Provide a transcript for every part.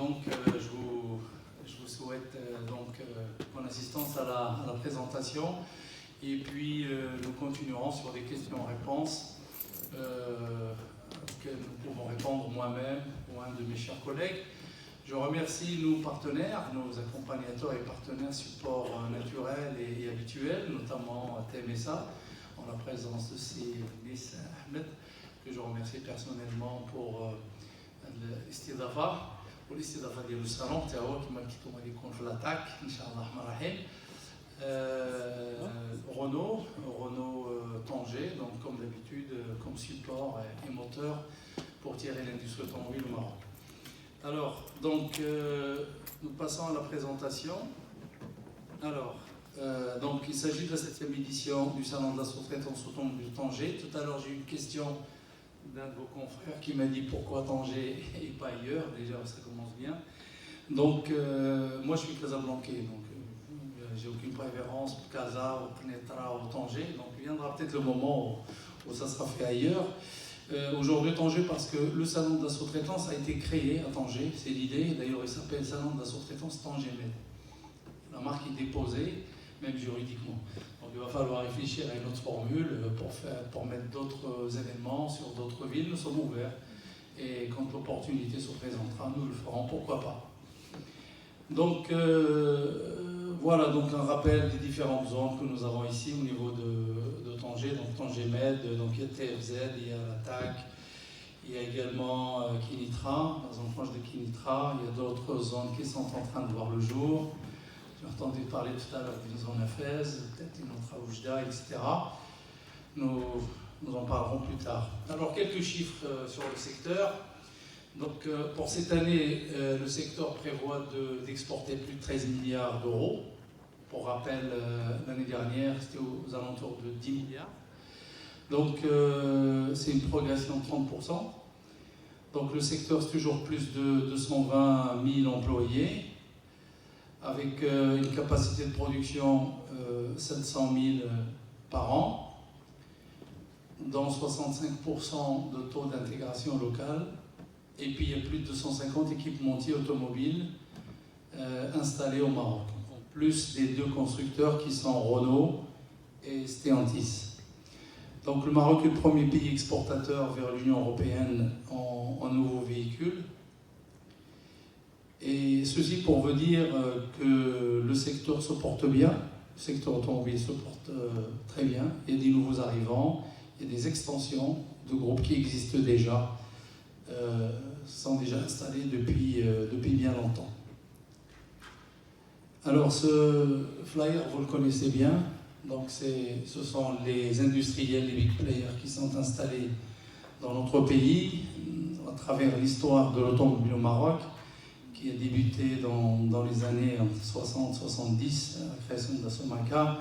donc je vous souhaite bonne assistance à la présentation. Et puis nous continuerons sur des questions-réponses auxquelles nous pouvons répondre moi-même ou un de mes chers collègues. Je remercie nos partenaires, nos accompagnateurs et partenaires support naturel et habituel, notamment TMSA, en la présence de Nis Ahmed, que je remercie personnellement pour l'istidafa, pour l'istidafa du salon, qui m'a quitté contre l'attaque, Inch'Allah Marahim. Renault Tanger, donc comme d'habitude, comme support et moteur pour tirer l'industrie automobile au Maroc. Alors, donc, nous passons à la présentation. Alors, donc, il s'agit de la 7e édition du Salon de la sous-traitance automobile de Tanger. Tout à l'heure, j'ai eu une question d'un de vos confrères qui m'a dit pourquoi Tanger et pas ailleurs. Déjà, ça commence bien. Donc, moi, je suis casablancais, donc j'ai aucune préférence pour Casa, ou Penetra, ou Tanger. Donc, il viendra peut-être le moment où ça sera fait ailleurs. Aujourd'hui Tanger parce que le salon de la sous-traitance a été créé à Tanger, c'est l'idée. D'ailleurs, il s'appelle Salon de la sous-traitance Tanger Med. La marque est déposée, même juridiquement. Donc, il va falloir réfléchir à une autre formule pour mettre d'autres événements sur d'autres villes. Nous sommes ouverts et quand l'opportunité se présentera, nous le ferons, pourquoi pas. Donc, voilà donc un rappel des différentes zones que nous avons ici au niveau de Tanger, donc Tanger Med, donc il y a TFZ, il y a la TAC, il y a également Kinitra, la zone proche de Kinitra, il y a d'autres zones qui sont en train de voir le jour. J'ai entendu parler tout à l'heure d'une zone à Fès, peut-être une autre à Oujda, etc. Nous en parlerons plus tard. Alors quelques chiffres sur le secteur. Donc, pour cette année, le secteur prévoit d'exporter plus de 13 milliards d'euros. Pour rappel, l'année dernière, c'était aux alentours de 10 milliards. Donc, c'est une progression de 30%. Donc, le secteur, c'est toujours plus de 220 000 employés, avec une capacité de production 700 000 par an, dont 65% de taux d'intégration locale. Et puis il y a plus de 250 équipementiers automobiles installés au Maroc, en plus des deux constructeurs qui sont Renault et Stellantis. Donc le Maroc est le premier pays exportateur vers l'Union européenne en nouveaux véhicules. Et ceci pour vous dire que le secteur se porte bien, le secteur automobile se porte très bien. Il y a des nouveaux arrivants, il y a des extensions de groupes qui existent déjà. Sont déjà installés depuis bien longtemps. Alors ce flyer, vous le connaissez bien, donc ce sont les industriels, les big players qui sont installés dans notre pays à travers l'histoire de l'automobile au Maroc, qui a débuté dans les années 60-70, la création de la Somaca,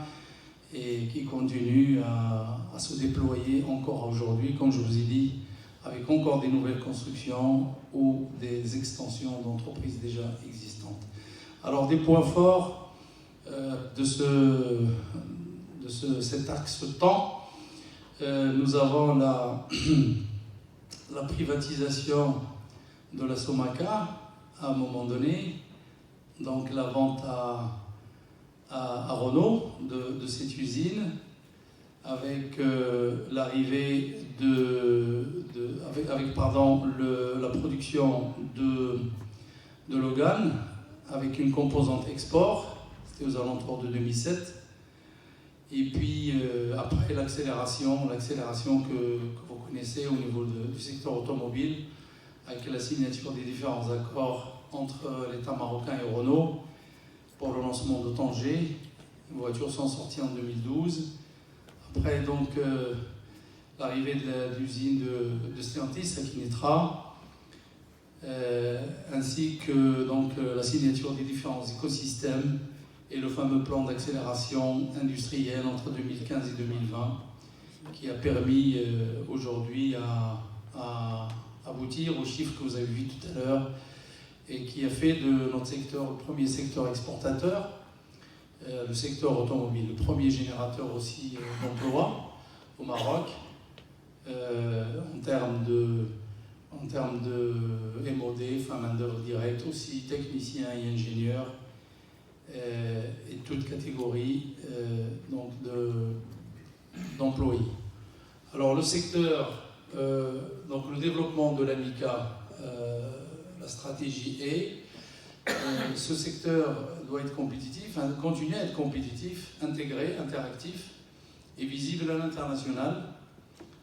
et qui continue à se déployer encore aujourd'hui, comme je vous ai dit, avec encore des nouvelles constructions ou des extensions d'entreprises déjà existantes. Alors, des points forts de cet axe temps, nous avons la privatisation de la Somaca à un moment donné, donc la vente à Renault de cette usine, avec l'arrivée la production de Logan avec une composante export, c'était aux alentours de 2007. Et puis après l'accélération que vous connaissez au niveau du secteur automobile, avec la signature des différents accords entre l'État marocain et Renault pour le lancement de Tanger. Les voitures sont sorties en 2012. Après, donc, l'arrivée de l'usine de Stellantis à Kinitra, ainsi que donc, la signature des différents écosystèmes et le fameux plan d'accélération industrielle entre 2015 et 2020, qui a permis aujourd'hui à aboutir aux chiffres que vous avez vus tout à l'heure et qui a fait de notre secteur le premier secteur exportateur. Le secteur automobile, le premier générateur aussi d'emploi au Maroc, en termes en termes de MOD, enfin main-d'œuvre directe, aussi techniciens et ingénieurs, et toute catégorie d'employés. Alors le secteur, donc le développement de l'AMICA, la stratégie est, ce secteur doit être compétitif, continuer à être compétitif, intégré, interactif et visible à l'international,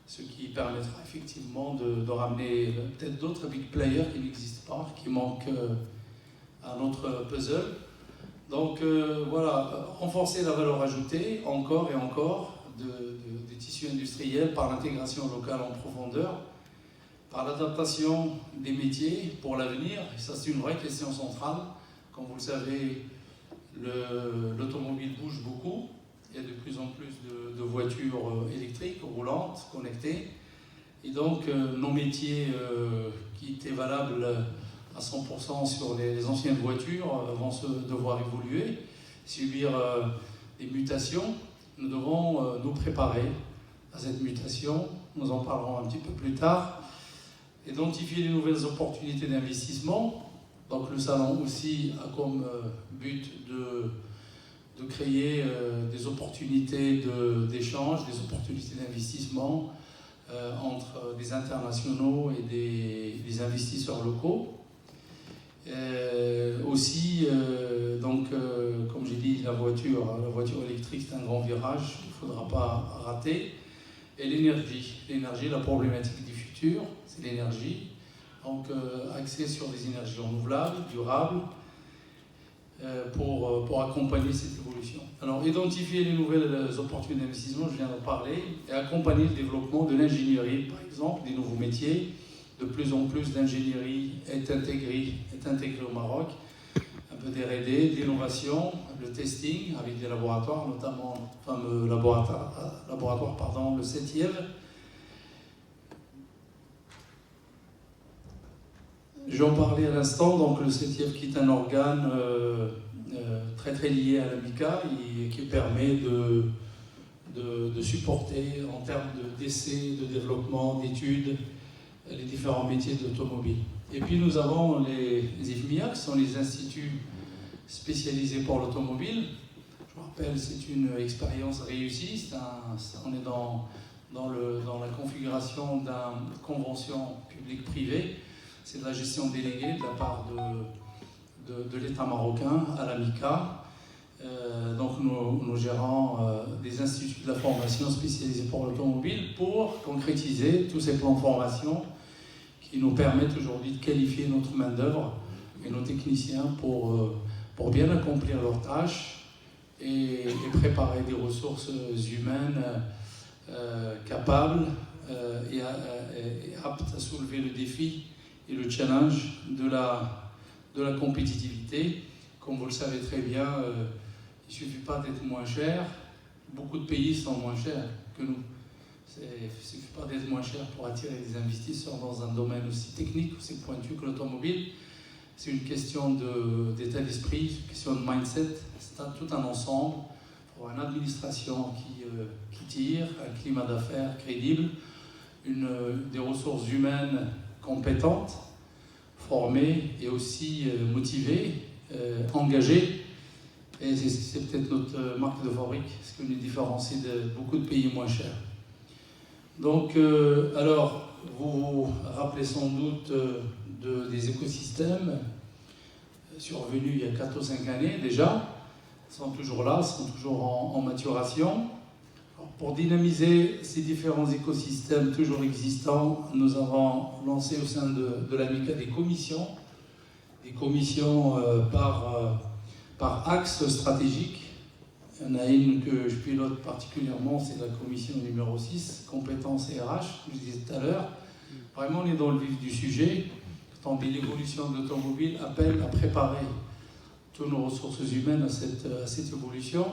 ce qui permettra effectivement de ramener peut-être d'autres big players qui n'existent pas, qui manquent à notre puzzle. Donc voilà, renforcer la valeur ajoutée encore et encore des tissus industriels par l'intégration locale en profondeur, par l'adaptation des métiers pour l'avenir, et ça c'est une vraie question centrale. Comme vous le savez, l'automobile bouge beaucoup, il y a de plus en plus de voitures électriques, roulantes, connectées, et donc nos métiers qui étaient valables à 100% sur les anciennes voitures vont devoir évoluer, subir des mutations. Nous devons nous préparer à cette mutation, nous en parlerons un petit peu plus tard. Identifier les nouvelles opportunités d'investissement. Donc le salon aussi a comme but de créer des opportunités d'échange, des opportunités d'investissement entre des internationaux et des investisseurs locaux. Aussi, comme j'ai dit, la voiture électrique, c'est un grand virage qu'il ne faudra pas rater. Et l'énergie, la problématique du futur, c'est l'énergie. Donc, axé sur des énergies renouvelables, durables, pour accompagner cette évolution. Alors, identifier les nouvelles opportunités d'investissement, je viens d'en parler, et accompagner le développement de l'ingénierie, par exemple, des nouveaux métiers. De plus en plus d'ingénierie est intégrée au Maroc, un peu d'R&D, d'innovation, le testing avec des laboratoires, notamment le fameux laboratoire, le 7e. J'en parlais à l'instant, donc le 7e qui est un organe très très lié à l'AMICA et qui permet de supporter en termes d'essais, de développement, d'études, les différents métiers de l'automobile. Et puis nous avons les IFMIA, qui sont les instituts spécialisés pour l'automobile. Je vous rappelle, c'est une expérience réussie. On est dans la configuration d'une convention publique-privée. C'est de la gestion déléguée de la part de l'État marocain à l'AMICA. Donc nous gérons des instituts de la formation spécialisés pour l'automobile pour concrétiser tous ces plans de formation qui nous permettent aujourd'hui de qualifier notre main-d'œuvre et nos techniciens pour bien accomplir leurs tâches et préparer des ressources humaines capables et aptes à soulever le défi et le challenge de la compétitivité. Comme vous le savez très bien, il ne suffit pas d'être moins cher. Beaucoup de pays sont moins chers que nous. Il ne suffit pas d'être moins cher pour attirer des investisseurs dans un domaine aussi technique, aussi pointu que l'automobile. C'est une question d'état d'esprit, une question de mindset. C'est tout un ensemble pour une administration qui tire, un climat d'affaires crédible, des ressources humaines compétentes, formées et aussi motivées, engagées. Et c'est peut-être notre marque de fabrique, ce qui nous différencie de beaucoup de pays moins chers. Donc, alors, vous vous rappelez sans doute des écosystèmes survenus il y a 4 ou 5 années déjà, sont toujours là, sont toujours en maturation. Alors, pour dynamiser ces différents écosystèmes toujours existants, nous avons lancé au sein de l'AMICA des commissions par axe stratégique. Il y en a une que je pilote particulièrement, c'est la commission numéro 6, compétences et RH, je disais tout à l'heure. Vraiment, on est dans le vif du sujet. Tant l'évolution de l'automobile appelle à préparer toutes nos ressources humaines à cette évolution.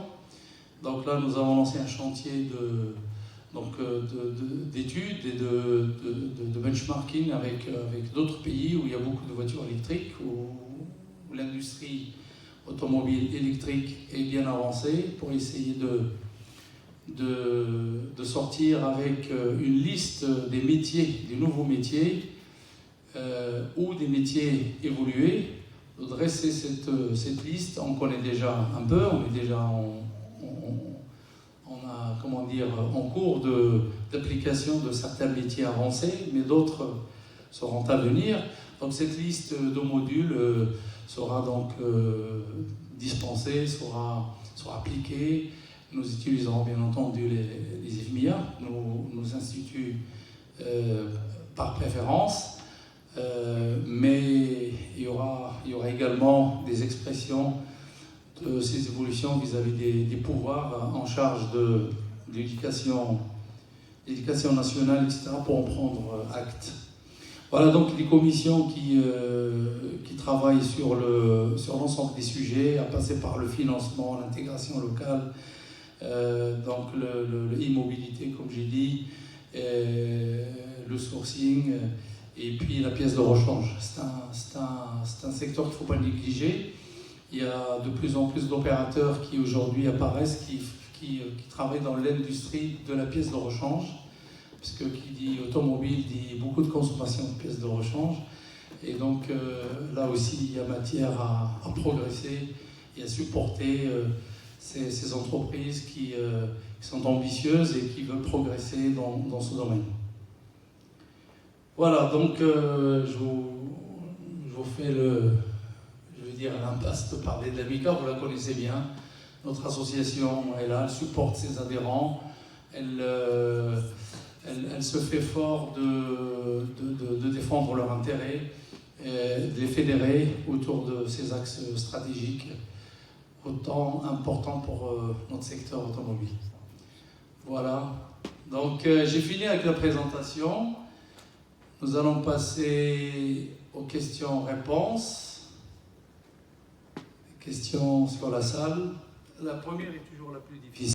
Donc là, nous avons lancé un chantier d'études et de benchmarking avec d'autres pays où il y a beaucoup de voitures électriques, où l'industrie automobile électrique est bien avancée, pour essayer de sortir avec une liste des métiers, des nouveaux métiers ou des métiers évolués. De dresser cette liste, on connaît déjà un peu, on est déjà en cours d'application de certains métiers avancés, mais d'autres seront à venir. Donc cette liste de modules sera donc dispensée, sera appliquée. Nous utiliserons bien entendu les IFMIA, nos instituts par préférence, mais il y aura également des expressions de ces évolutions vis-à-vis des pouvoirs en charge de l'éducation nationale, etc., pour en prendre acte. Voilà donc les commissions qui travaillent sur l'ensemble des sujets, à passer par le financement, l'intégration locale, donc l'immobilité, comme j'ai dit, le sourcing, et puis la pièce de rechange. C'est un secteur qu'il ne faut pas négliger. Il y a de plus en plus d'opérateurs qui aujourd'hui apparaissent, qui travaillent dans l'industrie de la pièce de rechange, puisque qui dit automobile dit beaucoup de consommation de pièces de rechange. Et donc là aussi, il y a matière à progresser et à supporter ces entreprises qui sont ambitieuses et qui veulent progresser dans ce domaine. Voilà, donc je vous fais l'impasse de parler de l'AMICA, vous la connaissez bien. Notre association est là, elle supporte ses adhérents, elle se fait fort de défendre leurs intérêts, de les fédérer autour de ces axes stratégiques autant importants pour notre secteur automobile. Voilà, donc j'ai fini avec la présentation. Nous allons passer aux questions-réponses. Questions sur la salle. La première est toujours la plus difficile.